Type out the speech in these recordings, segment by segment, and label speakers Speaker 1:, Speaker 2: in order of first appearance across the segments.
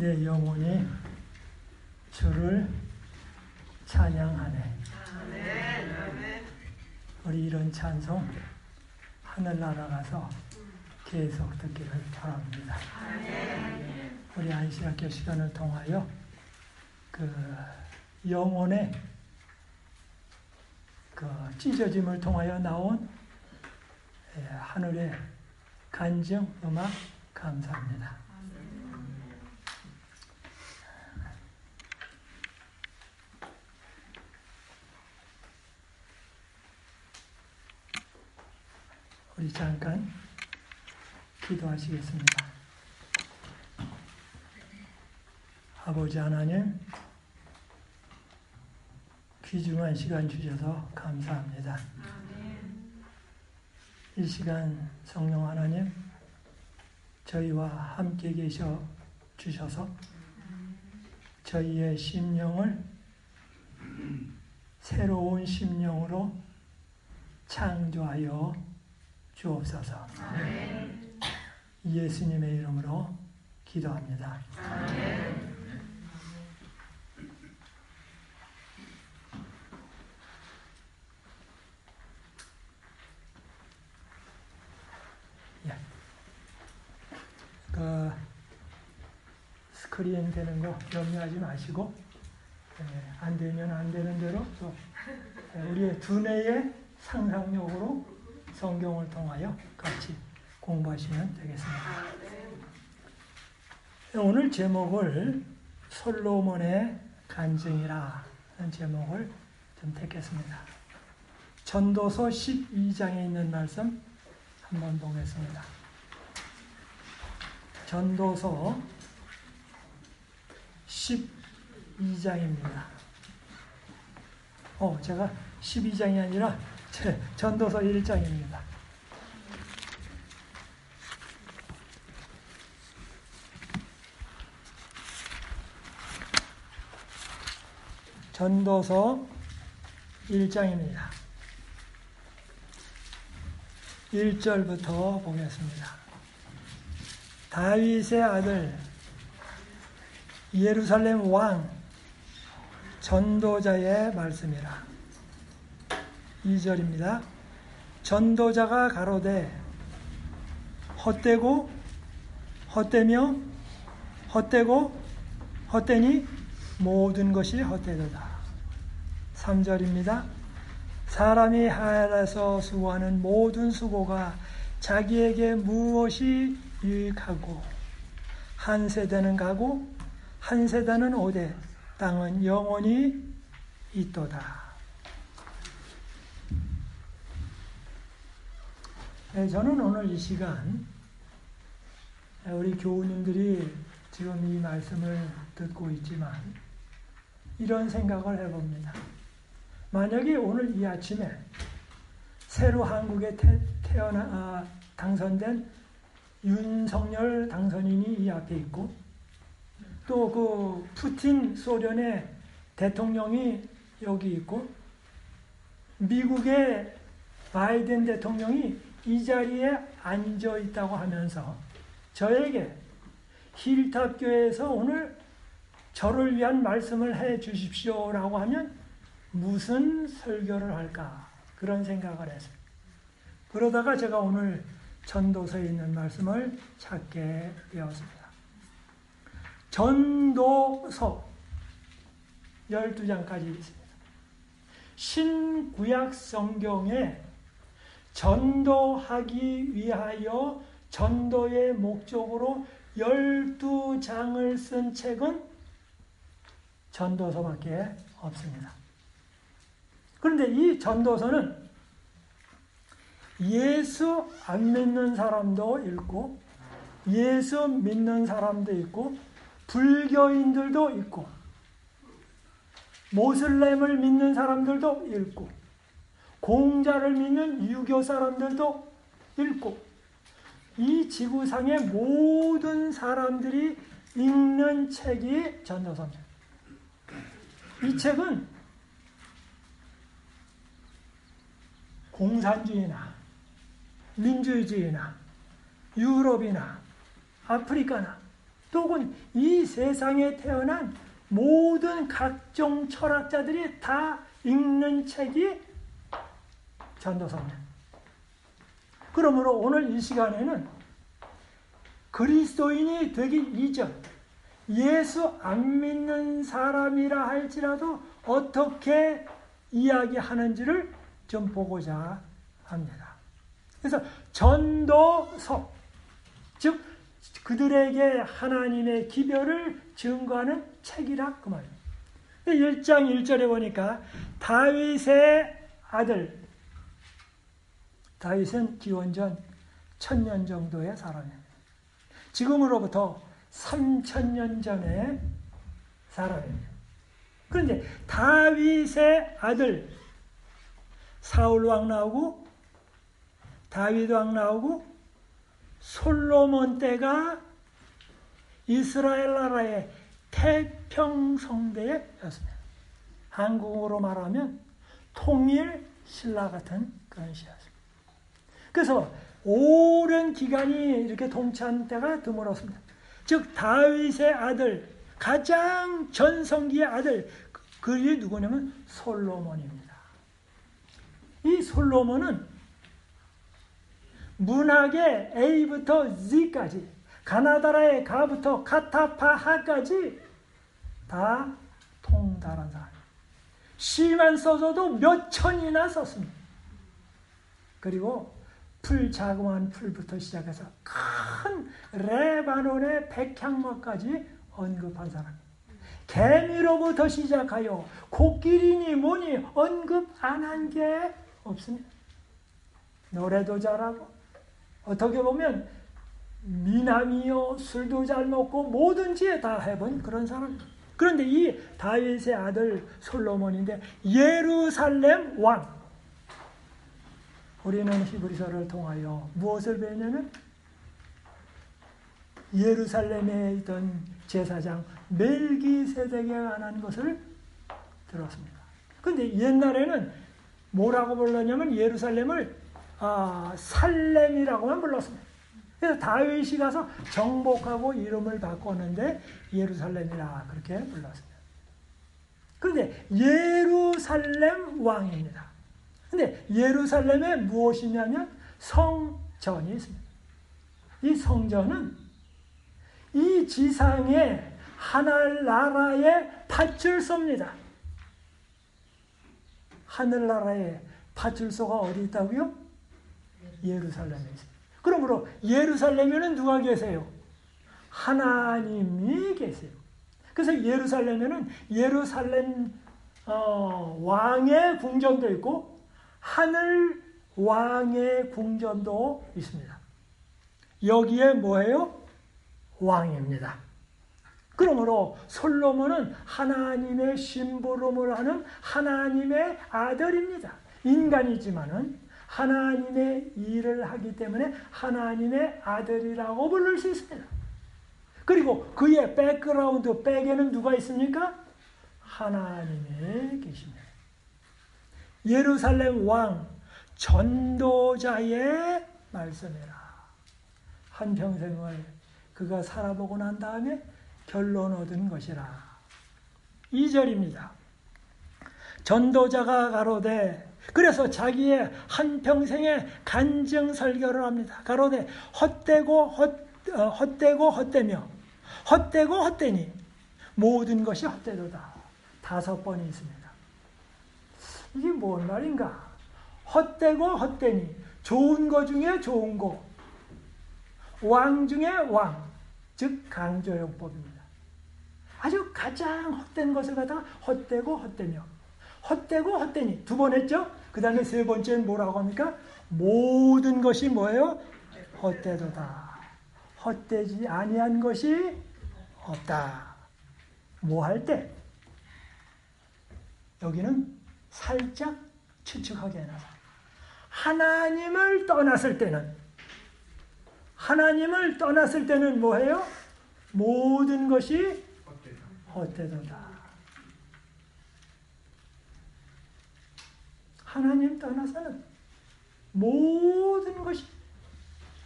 Speaker 1: 내 영혼이 주를 찬양하네. 우리 이런 찬송 하늘나라 가서 계속 듣기를 바랍니다. 우리 안식학교 시간을 통하여 그 영혼의 그 찢어짐을 통하여 나온 하늘의 간증 음악 감사합니다. 우리 잠깐 기도하시겠습니다. 아버지 하나님, 귀중한 시간 주셔서 감사합니다. 이 시간 성령 하나님, 저희와 함께 계셔 주셔서 저희의 심령을 새로운 심령으로 창조하여 주옵소서. 예수님의 이름으로 기도합니다. 그 스크린 되는 거 염려하지 마시고 안 되면 안 되는 대로 또 우리의 두뇌의 상상력으로 성경을 통하여 같이 공부하시면 되겠습니다. 오늘 제목을 솔로몬의 간증이라는 제목을 좀 택했습니다. 전도서 12장에 있는 말씀 한번 보겠습니다. 전도서 12장입니다. 제가 12장이 아니라 전도서 1장입니다. 전도서 1장입니다. 1절부터 보겠습니다. 다윗의 아들 예루살렘 왕 전도자의 말씀이라. 2절입니다. 전도자가 가로되 헛되고 헛되며 헛되고 헛되니 모든 것이 헛되도다. 3절입니다. 사람이 하늘에서 수고하는 모든 수고가 자기에게 무엇이 유익하고 한 세대는 가고 한 세대는 오되 땅은 영원히 있도다. 저는 오늘 이 시간 우리 교우님들이 지금 이 말씀을 듣고 있지만 이런 생각을 해봅니다. 만약에 오늘 이 아침에 새로 한국에 당선된 윤석열 당선인이 이 앞에 있고 또 그 푸틴 소련의 대통령이 여기 있고 미국의 바이든 대통령이 이 자리에 앉아 있다고 하면서 저에게 힐탑교회에서 오늘 저를 위한 말씀을 해 주십시오라고 하면 무슨 설교를 할까 그런 생각을 했어요. 그러다가 제가 오늘 전도서에 있는 말씀을 찾게 되었습니다. 전도서 12장까지 있습니다. 신구약 성경에 전도하기 위하여 전도의 목적으로 12장을 쓴 책은 전도서밖에 없습니다. 그런데 이 전도서는 예수 안 믿는 사람도 읽고 예수 믿는 사람도 있고 불교인들도 있고 모슬렘을 믿는 사람들도 읽고 공자를 믿는 유교 사람들도 읽고 이 지구상의 모든 사람들이 읽는 책이 전도서입니다. 이 책은 공산주의나 민주주의나 유럽이나 아프리카나 또는 이 세상에 태어난 모든 각종 철학자들이 다 읽는 책이 전도서입니다. 그러므로 오늘 이 시간에는 그리스도인이 되기 이전 예수 안 믿는 사람이라 할지라도 어떻게 이야기하는지를 좀 보고자 합니다. 그래서 전도서, 즉 그들에게 하나님의 기별을 증거하는 책이라 그 말이에요. 1장 1절에 보니까 다윗의 아들, 다윗은 기원전 1000년 정도의 사람입니다. 지금으로부터 3000년 전의 사람입니다. 그런데 다윗의 아들 사울 왕 나오고 다윗 왕 나오고 솔로몬 때가 이스라엘 나라의 태평성대였습니다. 한국어로 말하면 통일 신라 같은 그런 시였습니다. 그래서 오랜 기간이 이렇게 동치한 때가 드물었습니다. 즉 다윗의 아들, 가장 전성기의 아들, 그게 누구냐면 솔로몬입니다. 이 솔로몬은 문학의 A부터 Z까지, 가나다라의 가부터 카타파하까지 다 통달한 사람입니다. 시만 써서도 몇 천이나 썼습니다. 그리고 자그마한 풀부터 시작해서 큰 레바논의 백향목까지 언급한 사람입니다. 개미로부터 시작하여 코끼리니 뭐니 언급 안 한 게 없습니다. 노래도 잘하고 어떻게 보면 미남이요 술도 잘 먹고 뭐든지 다 해본 그런 사람입니다. 그런데 이 다윗의 아들 솔로몬인데 예루살렘 왕, 우리는 히브리서를 통하여 무엇을 배우냐면 예루살렘에 있던 제사장 멜기세덱에 관한 것을 들었습니다. 그런데 옛날에는 뭐라고 불렀냐면 예루살렘을 살렘이라고만 불렀습니다. 그래서 다윗이 가서 정복하고 이름을 바꿨는데 예루살렘이라 그렇게 불렀습니다. 그런데 예루살렘 왕입니다. 근데 예루살렘에 무엇이냐면 성전이 있습니다. 이 성전은 이 지상의 하늘나라의 파출소입니다. 하늘나라의 파출소가 어디 있다고요? 예루살렘에 있습니다. 그러므로 예루살렘에는 누가 계세요? 하나님이 계세요. 그래서 예루살렘에는 예루살렘 왕의 궁전도 있고 하늘 왕의 궁전도 있습니다. 여기에 뭐예요? 왕입니다. 그러므로 솔로몬은 하나님의 심부름을 하는 하나님의 아들입니다. 인간이지만은 하나님의 일을 하기 때문에 하나님의 아들이라고 부를 수 있습니다. 그리고 그의 백그라운드, 백에는 누가 있습니까? 하나님이 계십니다. 예루살렘 왕 전도자의 말씀이라. 한평생을 그가 살아보고 난 다음에 결론 얻은 것이라. 2절입니다. 전도자가 가로되, 그래서 자기의 한평생의 간증 설교를 합니다. 가로되 헛되고 헛되며 헛되고 헛되니 모든 것이 헛되도다. 5번이 있습니다. 이게 뭔 말인가? 헛되고 헛되니 좋은 거 중에 좋은 거, 왕 중에 왕, 즉 강조용법입니다. 아주 가장 헛된 것을 갖다가 헛되고 헛되며 헛되고 헛되니 2번 했죠? 그 다음에 3번째는 뭐라고 합니까? 모든 것이 뭐예요? 헛되도다. 헛되지 아니한 것이 없다. 뭐 할 때? 여기는 살짝 추측하게 해놔서 하나님을 떠났을 때는 뭐예요? 모든 것이 헛되도다. 하나님 떠나서는 모든 것이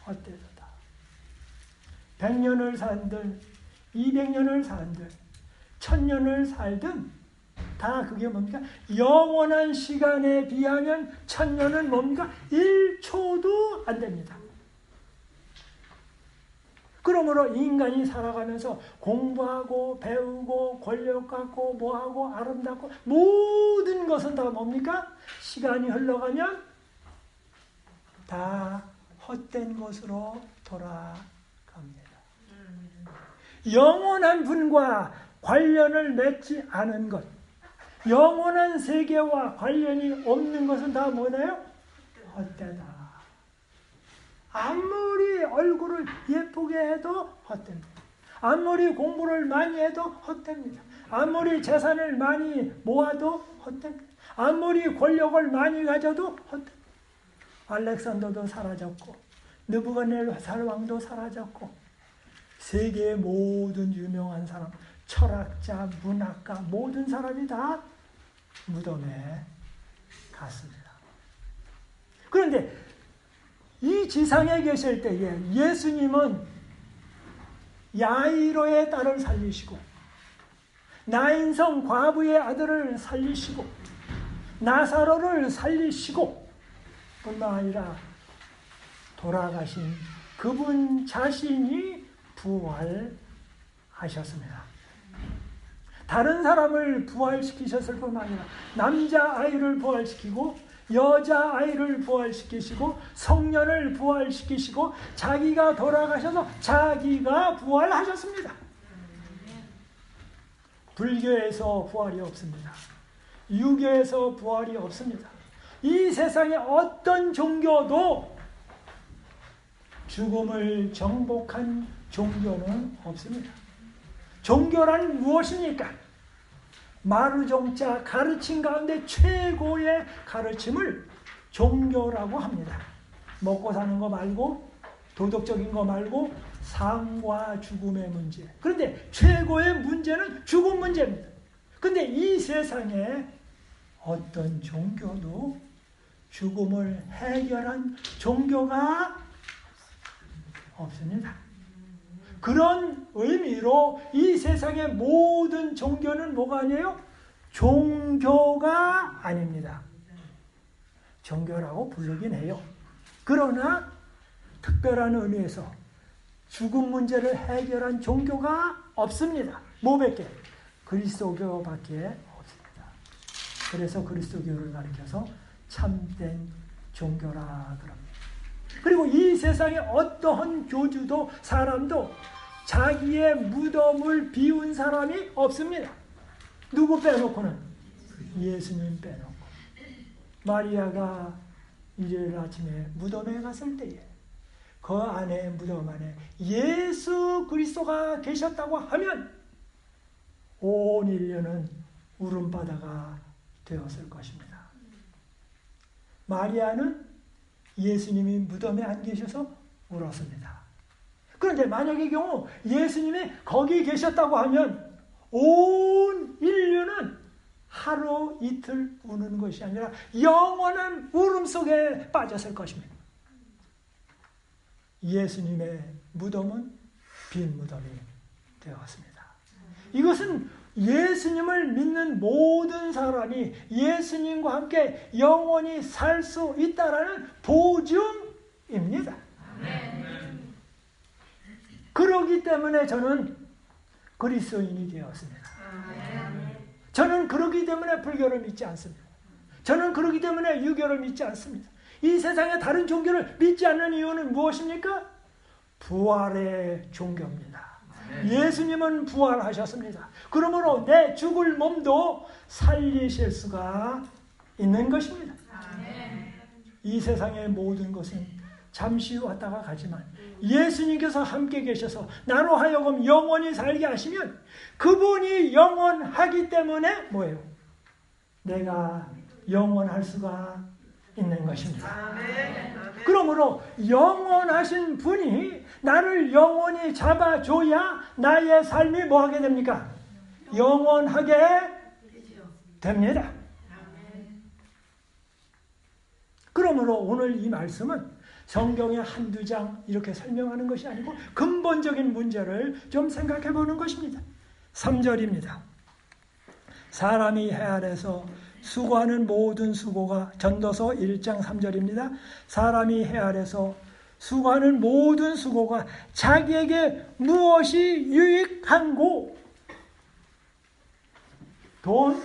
Speaker 1: 헛되도다. 100년을 산들 200년을 살든 1000년을 살든 다 그게 뭡니까? 영원한 시간에 비하면 1000년은 뭡니까? 1초도 안 됩니다. 그러므로 인간이 살아가면서 공부하고 배우고 권력 갖고 뭐하고 아름답고 모든 것은 다 뭡니까? 시간이 흘러가면 다 헛된 것으로 돌아갑니다. 영원한 분과 관련을 맺지 않은 것, 영원한 세계와 관련이 없는 것은 다 뭐나요? 헛되다. 아무리 얼굴을 예쁘게 해도 헛됩니다. 아무리 공부를 많이 해도 헛됩니다. 아무리 재산을 많이 모아도 헛됩니다. 아무리 권력을 많이 가져도 헛됩니다. 알렉산더도 사라졌고 느부갓네살 왕도 사라졌고 세계의 모든 유명한 사람, 철학자, 문학가 모든 사람이 다 무덤에 갔습니다. 그런데 이 지상에 계실 때에 예수님은 야이로의 딸을 살리시고 나인성 과부의 아들을 살리시고 나사로를 살리시고 뿐만 아니라 돌아가신 그분 자신이 부활하셨습니다. 다른 사람을 부활시키셨을 뿐만 아니라 남자아이를 부활시키고 여자아이를 부활시키시고 성년을 부활시키시고 자기가 돌아가셔서 자기가 부활하셨습니다. 불교에서 부활이 없습니다. 유교에서 부활이 없습니다. 이 세상의 어떤 종교도 죽음을 정복한 종교는 없습니다. 종교란 무엇입니까? 마르종자 가르침 가운데 최고의 가르침을 종교라고 합니다. 먹고 사는 거 말고 도덕적인 거 말고 삶과 죽음의 문제. 그런데 최고의 문제는 죽음 문제입니다. 그런데 이 세상에 어떤 종교도 죽음을 해결한 종교가 없습니다. 그런 의미로 이 세상의 모든 종교는 뭐가 아니에요? 종교가 아닙니다. 종교라고 부르긴 해요. 그러나 특별한 의미에서 죽음 문제를 해결한 종교가 없습니다. 뭐밖에? 그리스도교밖에 없습니다. 그래서 그리스도교를 가리켜서 참된 종교라 그럽니다. 그리고 이 세상에 어떠한 교주도 사람도 자기의 무덤을 비운 사람이 없습니다. 누구 빼놓고는? 예수님 빼놓고. 마리아가 일요일 아침에 무덤에 갔을 때에 그 안에 무덤 안에 예수 그리스도가 계셨다고 하면 온 인류는 울음바다가 되었을 것입니다. 마리아는 예수님이 무덤에 안 계셔서 울었습니다. 그런데 만약의 경우 예수님이 거기 계셨다고 하면 온 인류는 하루 이틀 우는 것이 아니라 영원한 울음 속에 빠졌을 것입니다. 예수님의 무덤은 빈 무덤이 되었습니다. 이것은 예수님을 믿는 모든 사람이 예수님과 함께 영원히 살 수 있다라는 보증입니다. 그러기 때문에 저는 그리스도인이 되었습니다. 저는 그러기 때문에 불교를 믿지 않습니다. 저는 그러기 때문에 유교를 믿지 않습니다. 이 세상의 다른 종교를 믿지 않는 이유는 무엇입니까? 부활의 종교입니다. 예수님은 부활하셨습니다. 그러므로 내 죽을 몸도 살리실 수가 있는 것입니다. 이 세상의 모든 것은 잠시 왔다가 가지만 예수님께서 함께 계셔서 나로 하여금 영원히 살게 하시면 그분이 영원하기 때문에 뭐예요? 내가 영원할 수가 있는 것입니다. 그러므로 영원하신 분이 나를 영원히 잡아줘야 나의 삶이 뭐하게 됩니까? 영원하게 됩니다. 그러므로 오늘 이 말씀은 성경의 한두 장 이렇게 설명하는 것이 아니고 근본적인 문제를 좀 생각해 보는 것입니다. 3절입니다. 사람이 해 아래서 수고하는 모든 수고가, 전도서 1장 3절입니다. 사람이 해 아래서 수고하는 모든 수고가 자기에게 무엇이 유익한고, 돈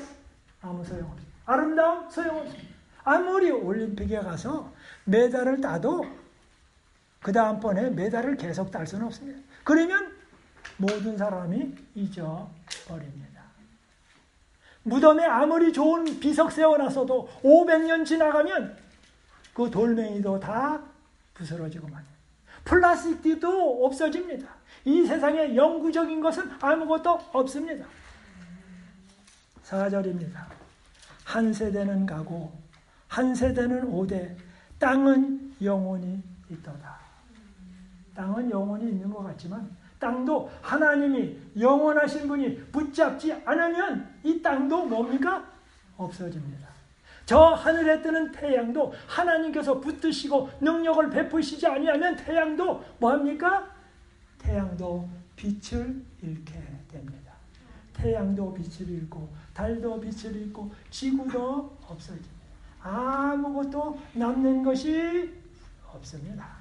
Speaker 1: 아무 소용없어. 아름다움 소용없어. 아무리 올림픽에 가서 메달을 따도 그 다음번에 메달을 계속 딸 수는 없습니다. 그러면 모든 사람이 잊어버립니다. 무덤에 아무리 좋은 비석 세워놨어도 500년 지나가면 그 돌멩이도 다 부스러지고 말이에요. 플라스틱도 없어집니다. 이 세상에 영구적인 것은 아무것도 없습니다. 4절입니다. 한 세대는 가고 한 세대는 오되 땅은 영원히 있도다. 땅은 영원히 있는 것 같지만 땅도 하나님이 영원하신 분이 붙잡지 않으면 이 땅도 뭡니까? 없어집니다. 저 하늘에 뜨는 태양도 하나님께서 붙드시고 능력을 베푸시지 아니하면 태양도 뭐합니까? 태양도 빛을 잃게 됩니다. 태양도 빛을 잃고 달도 빛을 잃고 지구도 없어집니다. 아무것도 남는 것이 없습니다.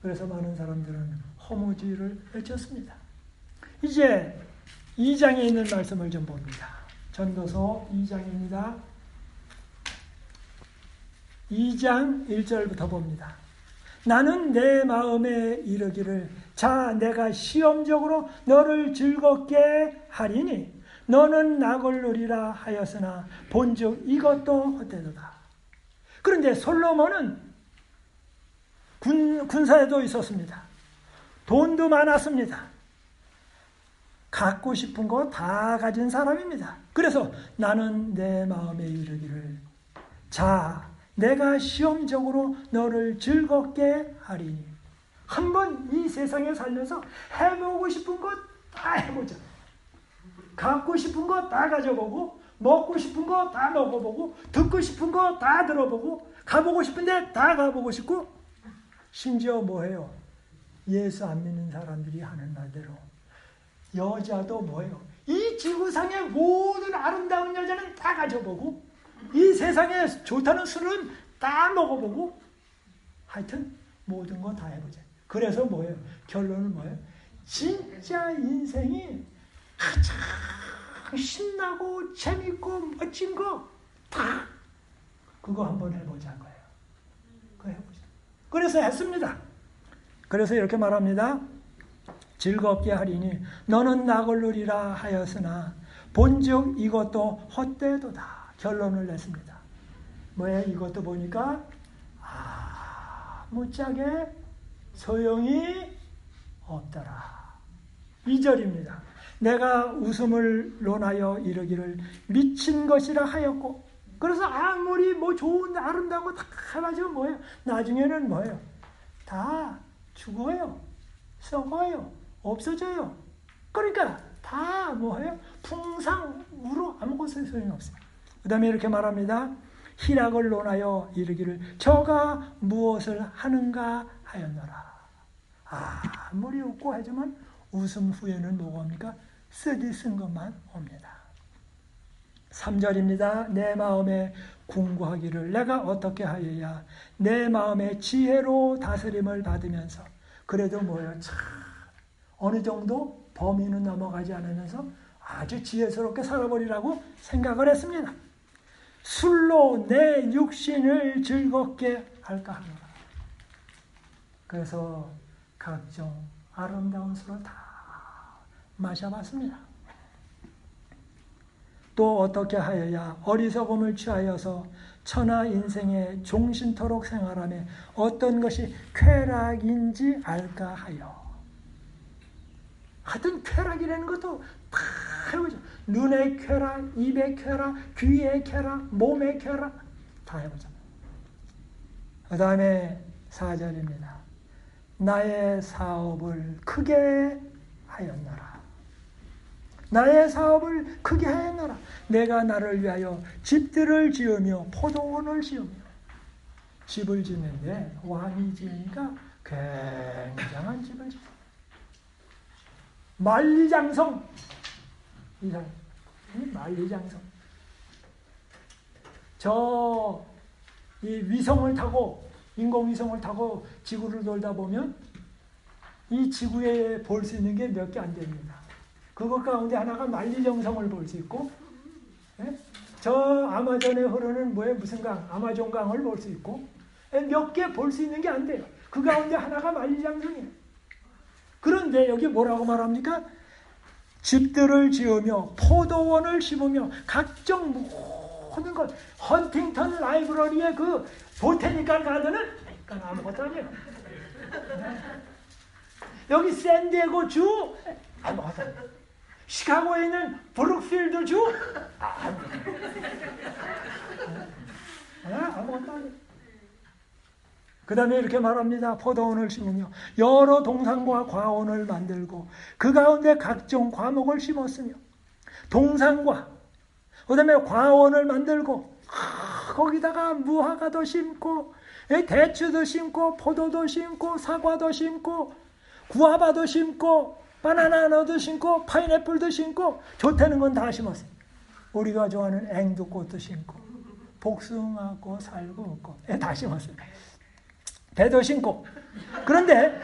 Speaker 1: 그래서 많은 사람들은 허무주의를 외쳤습니다. 이제 2장에 있는 말씀을 좀 봅니다. 전도서 2장입니다. 2장 1절부터 봅니다. 나는 내 마음에 이르기를 자 내가 시험적으로 너를 즐겁게 하리니 너는 낙을 누리라 하였으나 본즉 이것도 헛되도다. 그런데 솔로몬은 군사에도 있었습니다. 돈도 많았습니다. 갖고 싶은 거 다 가진 사람입니다. 그래서 나는 내 마음에 이르기를 자 내가 시험적으로 너를 즐겁게 하리니. 한번 이 세상에 살면서 해보고 싶은 것 다 해보자. 갖고 싶은 거 다 가져보고 먹고 싶은 거 다 먹어보고 듣고 싶은 거 다 들어보고 가보고 싶은데 다 가보고 싶고 심지어 뭐예요? 예수 안 믿는 사람들이 하는 말대로 여자도 뭐예요? 이 지구상의 모든 아름다운 여자는 다 가져보고 이 세상에 좋다는 술은 다 먹어보고 하여튼 모든 거 다 해보자. 그래서 뭐예요? 결론은 뭐예요? 진짜 인생이 가장 신나고 재밌고 멋진 거 다 그거 한번 해보자는 거예요. 그거 해보자. 그래서 했습니다. 그래서 이렇게 말합니다. 즐겁게 하리니 너는 낙을 누리라 하였으나 본즉 이것도 헛되도다. 결론을 냈습니다. 뭐예요? 이것도 보니까 아무짝에 소용이 없더라. 2절입니다. 내가 웃음을 논하여 이르기를 미친 것이라 하였고 그래서 아무리 뭐 좋은 아름다운 거 다 해가지고 뭐예요? 나중에는 뭐예요? 다 죽어요. 썩어요. 없어져요. 그러니까 다 뭐예요? 풍상으로 아무것도 소용이 없어요. 그 다음에 이렇게 말합니다. 희락을 논하여 이르기를 저가 무엇을 하는가 하였노라. 아무리 웃고 하지만 웃음 후에는 뭐가 옵니까? 쓰디 쓴 것만 옵니다. 3절입니다. 내 마음에 궁구하기를 내가 어떻게 하여야 내 마음의 지혜로 다스림을 받으면서 그래도 뭐예요? 참 어느 정도 범위는 넘어가지 않으면서 아주 지혜스럽게 살아버리라고 생각을 했습니다. 술로 내 육신을 즐겁게 할까 하노라. 그래서 각종 아름다운 술을 다 마셔봤습니다. 또 어떻게 하여야 어리석음을 취하여서 천하 인생에 종신토록 생활하며 어떤 것이 쾌락인지 알까 하여. 하여튼 쾌락이라는 것도 다 해보죠. 눈의 쾌락, 입의 쾌락, 귀의 쾌락, 몸의 쾌락 다 해보죠. 그 다음에 4절입니다. 나의 사업을 크게 하였노라. 나의 사업을 크게 하였노라. 내가 나를 위하여 집들을 지으며 포도원을 지으며 집을 짓는데 왕이 지으니까 굉장한 집을 짓어. 만리장성. 이 사람 만리장성. 이 위성을 타고 인공위성을 타고 지구를 돌다 보면 이 지구에 볼 수 있는 게 몇 개 안 됩니다. 그것 가운데 하나가 만리장성을 볼 수 있고, 예? 저 아마존에 흐르는 무슨 강, 아마존 강을 볼 수 있고, 몇 개 볼 수 있는 게 안 돼요. 그 가운데 하나가 만리장성이에요. 그런데 여기 뭐라고 말합니까? 집들을 지으며 포도원을 심으며 각종 모든 것, 헌팅턴 라이브러리의 그 보테니컬 가든은 아무것도 아니에요. 여기 샌디에고 주 아무것도 아니에요. 시카고에 있는 브룩필드 주 아무것도 아니에요. 그 다음에 이렇게 말합니다. 포도원을 심으며 여러 동산과 과원을 만들고 그 가운데 각종 과목을 심었으며 동산과 그 다음에 과원을 만들고 거기다가 무화과도 심고 대추도 심고 포도도 심고 사과도 심고 구아바도 심고 바나나도 심고 파인애플도 심고 좋다는 건 다 심었어요. 우리가 좋아하는 앵두꽃도 심고 복숭아꽃, 살구꽃 다 심었어요. 배도 심고. 그런데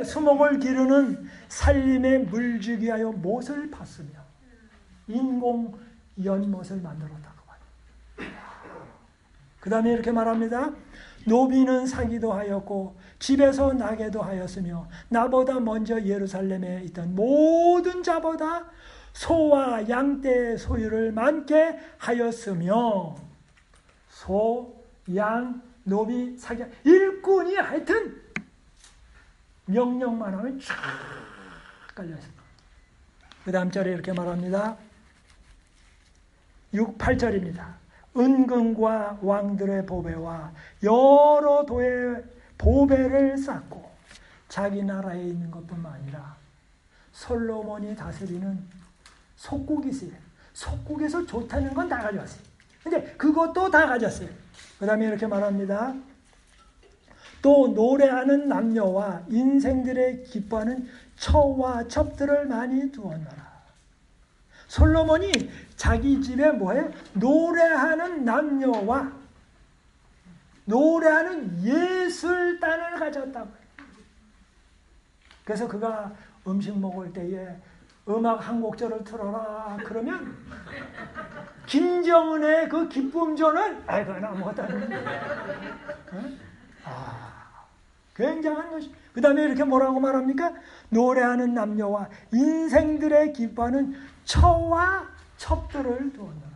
Speaker 1: 수목을 기르는 살림에 물주기 하여 못을 팠으며 인공 연못을 만들었다고 봐요. 그 다음에 이렇게 말합니다. 노비는 사기도 하였고 집에서 나게도 하였으며 나보다 먼저 예루살렘에 있던 모든 자보다 소와 양떼의 소유를 많게 하였으며 소, 양, 노비, 사기, 일꾼이 하여튼 명령만 하면 쫙 깔려있습니다. 그 다음 절에 이렇게 말합니다. 8절입니다. 은근과 왕들의 보배와 여러 도의 보배를 쌓고 자기 나라에 있는 것뿐만 아니라 솔로몬이 다스리는 속국이 있어요. 속국에서 좋다는 건 다 가져왔어요. 근데 그것도 다 가졌어요. 그 다음에 이렇게 말합니다. 또 노래하는 남녀와 인생들의 기뻐하는 처와 첩들을 많이 두었노라. 솔로몬이 자기 집에 뭐예요? 노래하는 남녀와 노래하는 예술단을 가졌다고 해요. 그래서 그가 음식 먹을 때에 음악 한 곡절을 틀어라 그러면 김정은의 그 기쁨조는 그건 아무것도 아닌데 굉장한 것이. 그 다음에 이렇게 뭐라고 말합니까? 노래하는 남녀와 인생들의 기뻐하는 처와 첩들을 두었노라.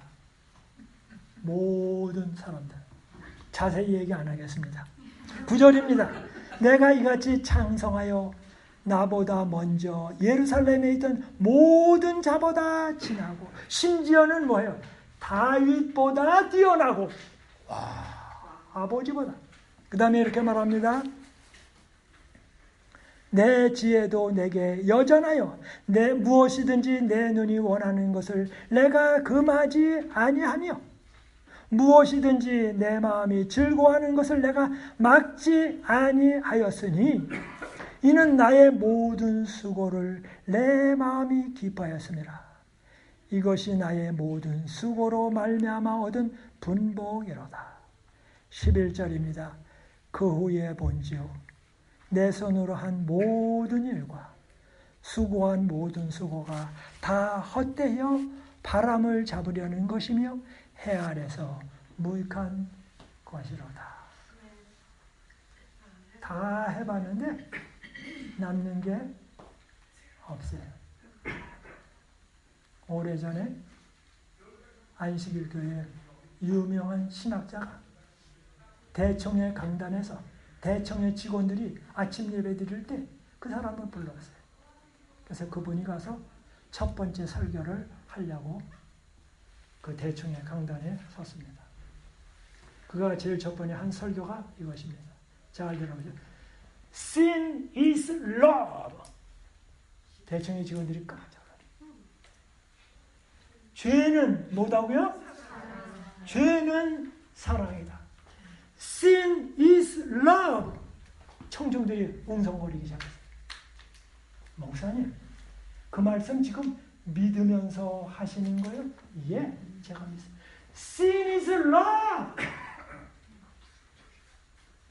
Speaker 1: 모든 사람들. 자세히 얘기 안 하겠습니다. 9절입니다. 내가 이같이 창성하여 나보다 먼저 예루살렘에 있던 모든 자보다 지나고 심지어는 뭐예요? 다윗보다 뛰어나고 아버지보다. 그 다음에 이렇게 말합니다. 내 지혜도 내게 여전하여 내 무엇이든지 내 눈이 원하는 것을 내가 금하지 아니하며 무엇이든지 내 마음이 즐거워하는 것을 내가 막지 아니하였으니 이는 나의 모든 수고를 내 마음이 기뻐하였습니다. 이것이 나의 모든 수고로 말미암아 얻은 분복이로다. 11절입니다. 그 후에 본즉 내 손으로 한 모든 일과 수고한 모든 수고가 다 헛되어 바람을 잡으려는 것이며 해 아래서 무익한 것이로다. 다 해봤는데 남는 게 없어요. 오래전에 안식일교회 유명한 신학자가 대청의 강단에서 대청의 직원들이 아침 예배 드릴 때 그 사람을 불렀어요. 그래서 그분이 가서 첫 번째 설교를 하려고 그 대청의 강단에 섰습니다. 그가 제일 첫 번째 한 설교가 이것입니다. 잘 들어보세요. Sin is love. 대청의 직원들이 깜짝 놀랐어요. 죄는 뭐다고요? 죄는 사랑이다. Sin is love. 청중들이 웅성거리기 시작했어요. 목사님, 그 말씀 지금 믿으면서 하시는 거예요? 예, 제가 믿습니다. Sin is love.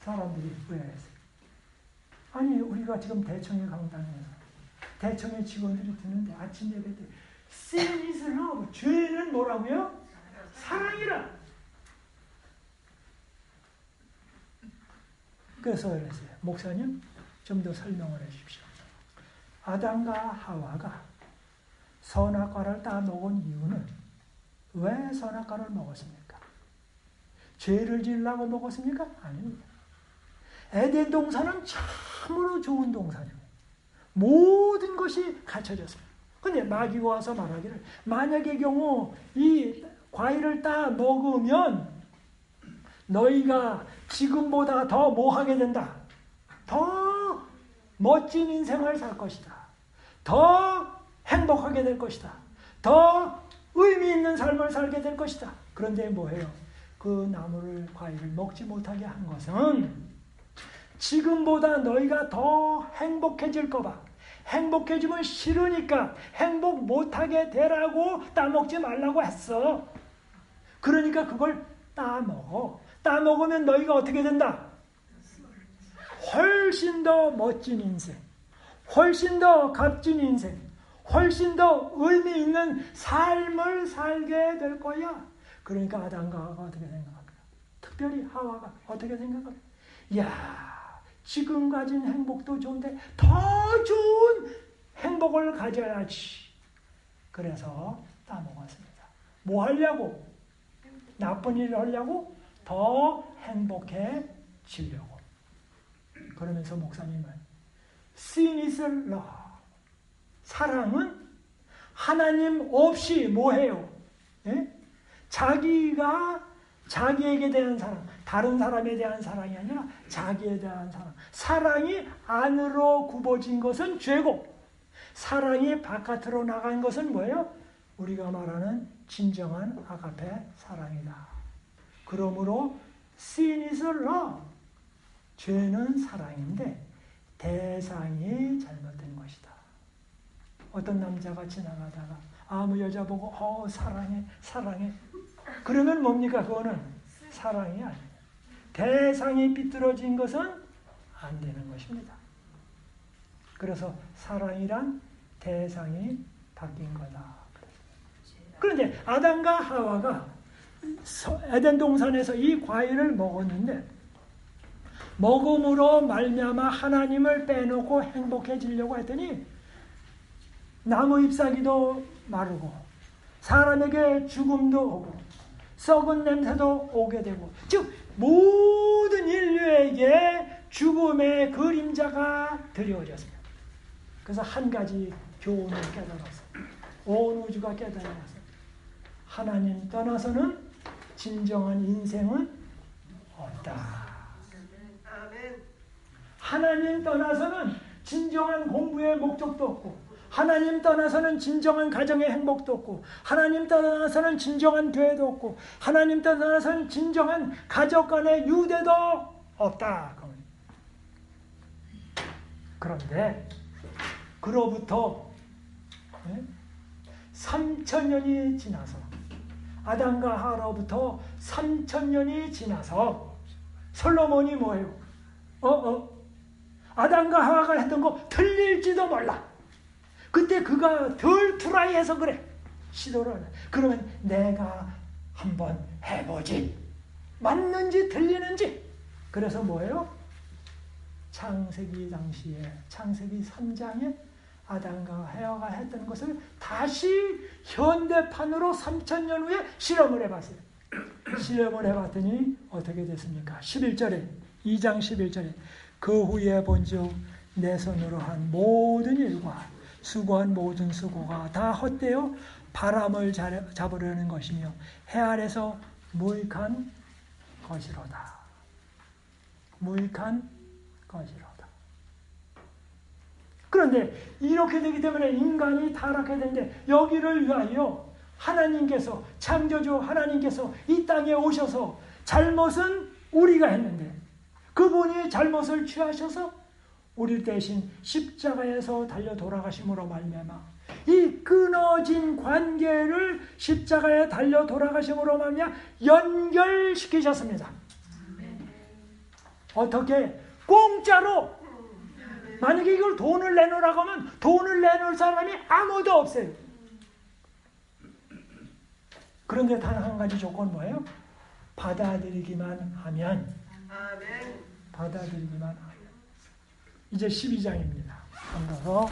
Speaker 1: 사람들이 왜 했어요? 아니, 우리가 지금 대청에 강당에서 대청의 직원들이 듣는데 아침 예배 때 Sin is love. 죄는 뭐라고요? 사랑이라. 그래서 그랬어요. 목사님, 좀 더 설명을 해 주십시오. 아담과 하와가 선악과를 다 먹은 이유는 왜 선악과를 먹었습니까? 죄를 지으려고 먹었습니까? 아닙니다. 에덴 동산은 참으로 좋은 동산입니다. 모든 것이 갖춰졌습니다. 근데 마귀가 와서 말하기를, 만약의 경우 이 과일을 다 먹으면 너희가 지금보다 더 뭐 하게 된다? 더 멋진 인생을 살 것이다. 더 행복하게 될 것이다. 더 의미 있는 삶을 살게 될 것이다. 그런데 뭐해요? 그 나무를, 과일을 먹지 못하게 한 것은 지금보다 너희가 더 행복해질 거봐. 행복해지면 싫으니까 행복 못하게 되라고 따먹지 말라고 했어. 그러니까 그걸 따먹어. 따먹으면 너희가 어떻게 된다? 훨씬 더 멋진 인생, 훨씬 더 값진 인생, 훨씬 더 의미 있는 삶을 살게 될 거야. 그러니까 아담과 하와가 어떻게 생각할까? 특별히 하와가 어떻게 생각할까? 이야, 지금 가진 행복도 좋은데 더 좋은 행복을 가져야지. 그래서 따먹었습니다. 뭐 하려고? 나쁜 일을 하려고? 더 행복해지려고. 그러면서 목사님은 Sin is love. 사랑은 하나님 없이 뭐해요? 예? 자기가 자기에게 대한 사랑, 다른 사람에 대한 사랑이 아니라 자기에 대한 사랑. 사랑이 안으로 굽어진 것은 죄고, 사랑이 바깥으로 나간 것은 뭐예요? 우리가 말하는 진정한 아가페 사랑이다. 그러므로 Sin is love. 죄는 사랑인데 대상이 잘못된 것이다. 어떤 남자가 지나가다가 아무 여자 보고 사랑해, 사랑해. 그러면 뭡니까? 그거는 사랑이 아니에요. 대상이 삐뚤어진 것은 안 되는 것입니다. 그래서 사랑이란 대상이 바뀐 거다. 그런데 아담과 하와가 에덴 동산에서 이 과일을 먹었는데 먹음으로 말미암아 하나님을 빼놓고 행복해지려고 했더니 나무 잎사귀도 마르고 사람에게 죽음도 오고 썩은 냄새도 오게 되고, 즉 모든 인류에게 죽음의 그림자가 드리워졌습니다. 그래서 한 가지 교훈을 깨달았어요. 온 우주가 깨달았어요. 하나님 떠나서는 진정한 인생은 없다. 하나님 떠나서는 진정한 공부의 목적도 없고, 하나님 떠나서는 진정한 가정의 행복도 없고, 하나님 떠나서는 진정한 교회도 없고, 하나님 떠나서는 진정한 가족 간의 유대도 없다. 그런데 그로부터 3,000년이 지나서, 아담과 하와로부터 3,000년이 지나서 솔로몬이 뭐예요? 아담과 하와가 했던 거 틀릴지도 몰라. 그때 그가 덜 트라이해서 그래. 시도를 안 해. 그러면 내가 한번 해보지. 맞는지 틀리는지. 그래서 뭐예요? 창세기 당시에, 창세기 3장에 아담과 하와가 했던 것을 다시 현대판으로 3,000년 후에 실험을 해봤어요. 실험을 해봤더니 어떻게 됐습니까? 11절에, 2장 11절에 그 후에 본즉 내 손으로 한 모든 일과 수고한 모든 수고가 다 헛되어 바람을 잡으려는 것이며 해 아래서 무익한 것이로다. 무익한 것이로다. 그런데 이렇게 되기 때문에 인간이 타락해야 되는데, 여기를 위하여 하나님께서, 창조주 하나님께서 이 땅에 오셔서 잘못은 우리가 했는데 그분이 잘못을 취하셔서 우리 대신 십자가에서 달려 돌아가심으로 말미암아 이 끊어진 관계를 십자가에 달려 돌아가심으로 말미암아 연결시키셨습니다. 어떻게? 공짜로. 만약에 이걸 돈을 내놓으라고 하면 돈을 내놓을 사람이 아무도 없어요. 그런데 단 한 가지 조건 뭐예요? 받아들이기만 하면. 받아들이기만 하면. 이제 12장입니다. 한번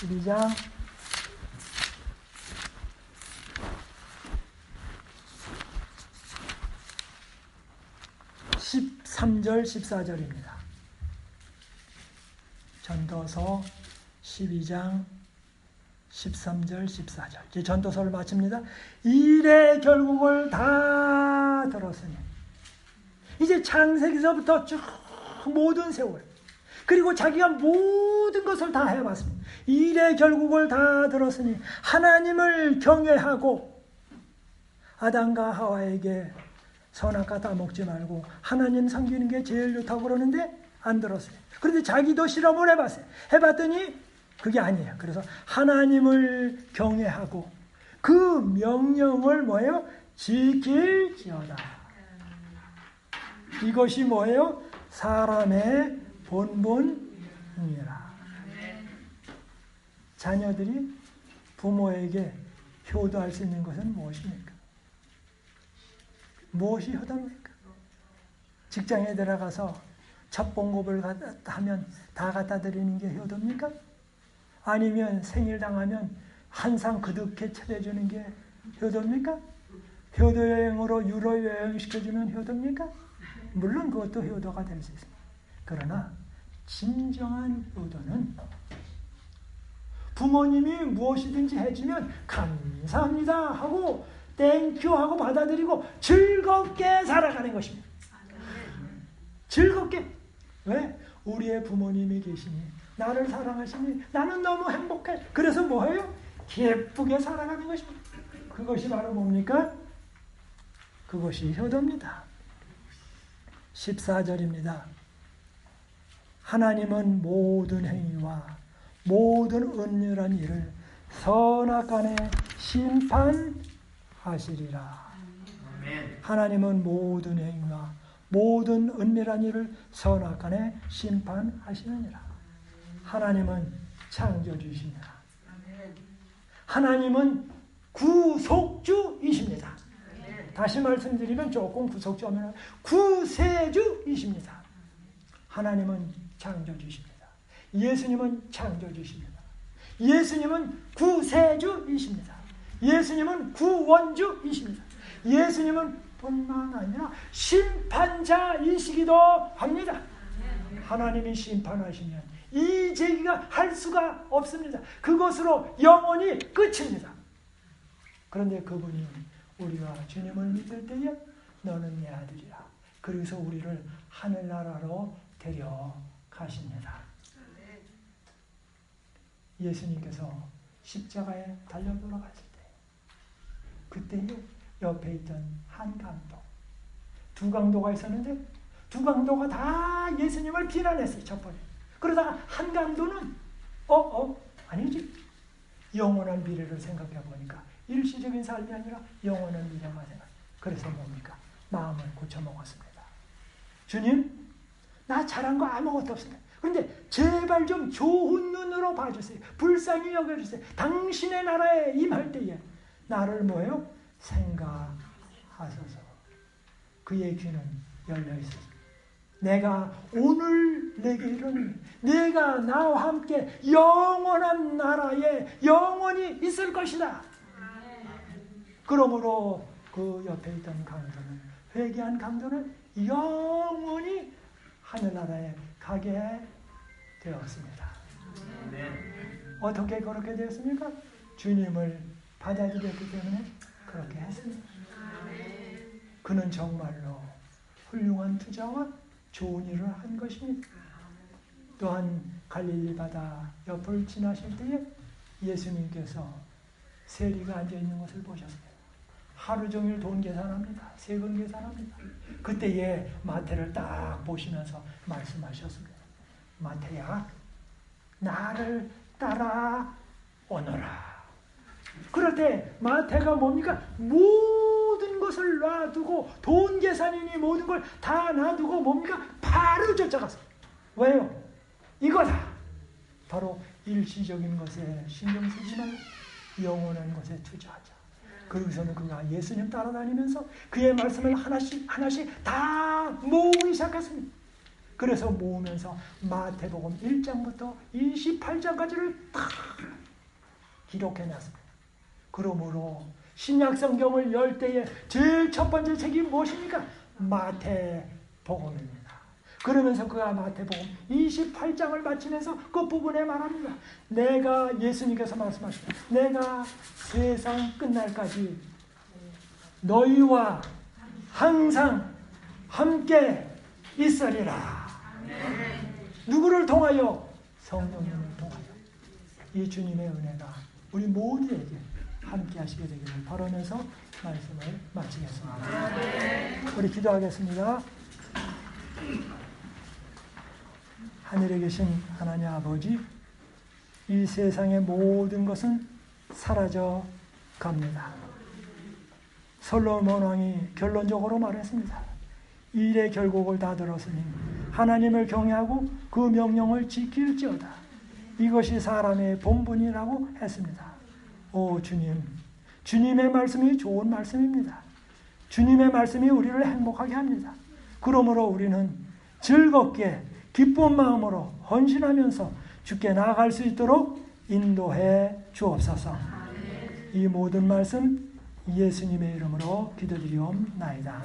Speaker 1: 12장 13절 14절입니다. 전도서 12장 13절 14절. 이제 전도서를 마칩니다. 일의 결국을 다 들었으니 이제 창세기서부터 쭉 모든 세월 그리고 자기가 모든 것을 다 해봤습니다. 일의 결국을 다 들었으니 하나님을 경외하고 아담과 하와에게 선악과 따먹지 말고 하나님 섬기는 게 제일 좋다고 그러는데 안 들었어요. 그런데 자기도 실험을 해봤어요. 해봤더니 그게 아니에요. 그래서 하나님을 경외하고 그 명령을 뭐예요? 지킬지어다. 이것이 뭐예요? 사람의 본분이라. 자녀들이 부모에게 효도할 수 있는 것은 무엇입니까? 무엇이 효도입니까? 직장에 들어가서 첫 봉급을 하면 다 갖다 드리는 게 효도입니까? 아니면 생일 당하면 한상 그득히 차려주는 게 효도입니까? 효도여행으로 유로 여행 시켜주면 효도입니까? 물론 그것도 효도가 될 수 있습니다. 그러나 진정한 효도는 부모님이 무엇이든지 해주면 감사합니다 하고 땡큐 하고 받아들이고 즐겁게 살아가는 것입니다. 즐겁게. 왜? 우리의 부모님이 계시니 나를 사랑하시니 나는 너무 행복해. 그래서 뭐예요? 예쁘게 살아가는 것입니다. 그것이 바로 뭡니까? 그것이 효도입니다. 14절입니다. 하나님은 모든 행위와 모든 은밀한 일을 선악간에 심판하시리라. 하나님은 모든 행위와 모든 은밀한 일을 선악간에 심판하시느니라. 하나님은 창조주이십니다. 하나님은 구속주이십니다. 다시 말씀드리면 조금 구속주하면 구세주이십니다. 하나님은 창조주이십니다. 예수님은 창조주이십니다. 예수님은 구세주이십니다. 예수님은 구원주이십니다. 예수님은 뿐만 아니라 심판자이시기도 합니다. 하나님이 심판하시면 이 제기가 할 수가 없습니다. 그것으로 영원히 끝입니다. 그런데 그분이 우리가 주님을 믿을 때에 너는 내 아들이라. 그래서 우리를 하늘나라로 데려가십니다. 예수님께서 십자가에 달려 돌아갔을 때 그때 옆에 있던 한 강도, 두 강도가 있었는데 두 강도가 다 예수님을 비난했어요. 첫 번째. 그러다가 한 강도는 아니지. 영원한 미래를 생각해 보니까 일시적인 삶이 아니라 영원한 미래만 생각. 그래서 뭡니까? 마음을 고쳐먹었습니다. 주님, 나 잘한 거 아무것도 없습니다. 그런데 제발 좀 좋은 눈으로 봐주세요. 불쌍히 여겨주세요. 당신의 나라에 임할 때에 나를 뭐예요? 생각하소서. 그의 귀는 열려 있었습니다. 내가 오늘 내게 이르니 내가 나와 함께 영원한 나라에 영원히 있을 것이다. 그러므로 그 옆에 있던 강도는, 회개한 강도는 영원히 하늘나라에 가게 되었습니다. 어떻게 그렇게 되었습니까? 주님을 받아들였기 때문에 그렇게 했습니다. 그는 정말로 훌륭한 투자와 좋은 일을 한 것입니다. 또한 갈릴리 바다 옆을 지나실 때에 예수님께서 세리가 앉아있는 것을 보셨습니다. 하루 종일 돈 계산합니다. 세금 계산합니다. 그때에 마태를 딱 보시면서 말씀하셨습니다. 마태야, 나를 따라오너라. 그럴 때 마태가 뭡니까? 모든 것을 놔두고 돈 계산이니 모든 걸 다 놔두고 뭡니까? 바로 쫓아갔어. 왜요? 이거다. 바로 일시적인 것에 신경 쓰지 말고 영원한 것에 투자하자. 그러고서는 그가 예수님 따라다니면서 그의 말씀을 하나씩 다 모으기 시작했습니다. 그래서 모으면서 마태복음 1장부터 28장까지를 다 기록해놨습니다. 그러므로 신약성경을 열 때에 제일 첫 번째 책이 무엇입니까? 마태복음입니다. 그러면서 그가 마태복음 28장을 마치면서 끝부분에 말합니다. 내가, 예수님께서 말씀하십니다. 내가 세상 끝날까지 너희와 항상 함께 있으리라. 누구를 통하여? 성령님을 통하여. 이 주님의 은혜가 우리 모두에게 함께 하시게 되기를 바라면서 말씀을 마치겠습니다. 우리 기도하겠습니다. 하늘에 계신 하나님 아버지, 이 세상의 모든 것은 사라져 갑니다. 솔로몬 왕이 결론적으로 말했습니다. 일의 결국을 다 들었으니 하나님을 경외하고 그 명령을 지킬지어다. 이것이 사람의 본분이라고 했습니다. 오 주님, 주님의 말씀이 좋은 말씀입니다. 주님의 말씀이 우리를 행복하게 합니다. 그러므로 우리는 즐겁게 기쁜 마음으로 헌신하면서 주께 나아갈 수 있도록 인도해 주옵소서. 이 모든 말씀 예수님의 이름으로 기도드리옵나이다.